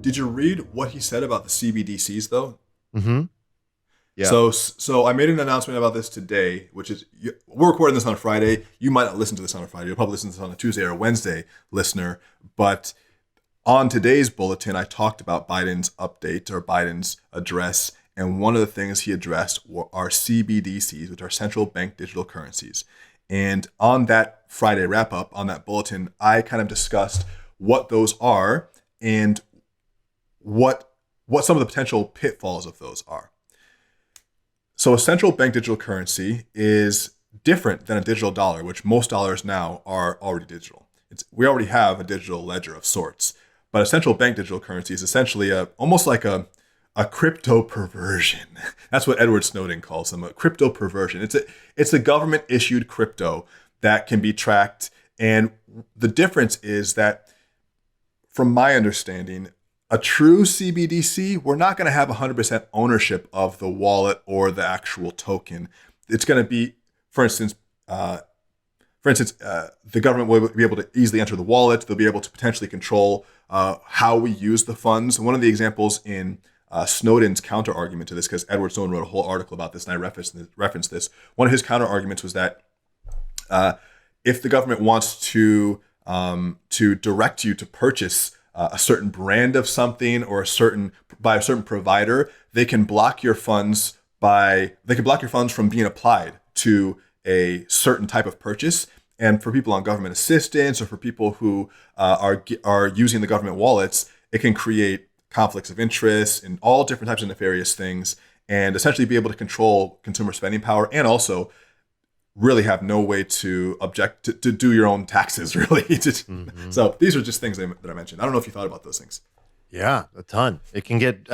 Did you read what he said about the CBDCs though? Mm-hmm. Yeah. So I made an announcement about this today, which is we're recording this on a Friday. You might not listen to this on a Friday. You'll probably listen to this on a Tuesday or a Wednesday, listener. But on today's bulletin, I talked about Biden's update or Biden's address, and one of the things he addressed are CBDCs, which are central bank digital currencies. And on that Friday wrap up, on that bulletin, I kind of discussed what those are and what some of the potential pitfalls of those are. So a central bank digital currency is different than a digital dollar, which most dollars now are already digital. We already have a digital ledger of sorts, but a central bank digital currency is essentially almost like a crypto perversion. That's what Edward Snowden calls them, a crypto perversion. It's a government issued crypto that can be tracked. And the difference is that, from my understanding, a true CBDC, we're not going to have 100% ownership of the wallet or the actual token. It's going to be, for instance, the government will be able to easily enter the wallet. They'll be able to potentially control how we use the funds. One of the examples in Snowden's counter argument to this, because Edward Snowden wrote a whole article about this, and I referenced this. One of his counter arguments was that if the government wants to direct you to purchase a certain brand of something or by a certain provider, they can block your funds from being applied to a certain type of purchase. And for people on government assistance or for people who are using the government wallets, it can create conflicts of interest and all different types of nefarious things, and essentially be able to control consumer spending power, and also really have no way to object to do your own taxes, really. Mm-hmm. So these are just things that I mentioned. I don't know if you thought about those things. Yeah, a ton. It can get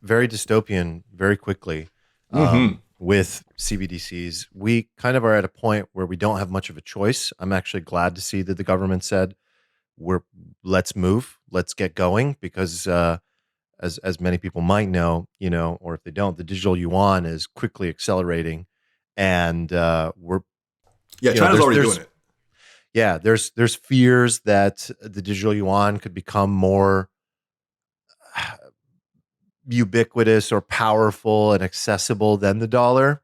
very dystopian very quickly with CBDCs. We kind of are at a point where we don't have much of a choice. I'm actually glad to see that the government said, let's move, let's get going, because as many people might know, or if they don't, the digital yuan is quickly accelerating. And China's already doing it. Yeah, there's fears that the digital yuan could become more ubiquitous or powerful and accessible than the dollar.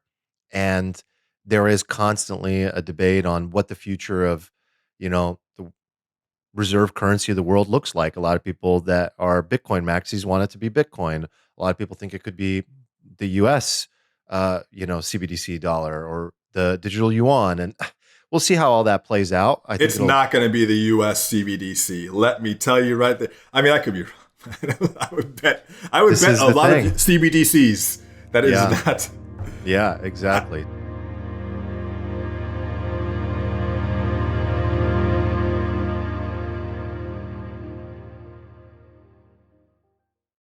And there is constantly a debate on what the future of, the reserve currency of the world looks like. A lot of people that are Bitcoin maxis want it to be Bitcoin. A lot of people think it could be the US CBDC dollar or the digital yuan, and we'll see how all that plays out. I think it's not going to be the US CBDC. Let me tell you right there. I mean, I could be wrong. I would bet a lot of CBDCs that is not. Yeah, exactly.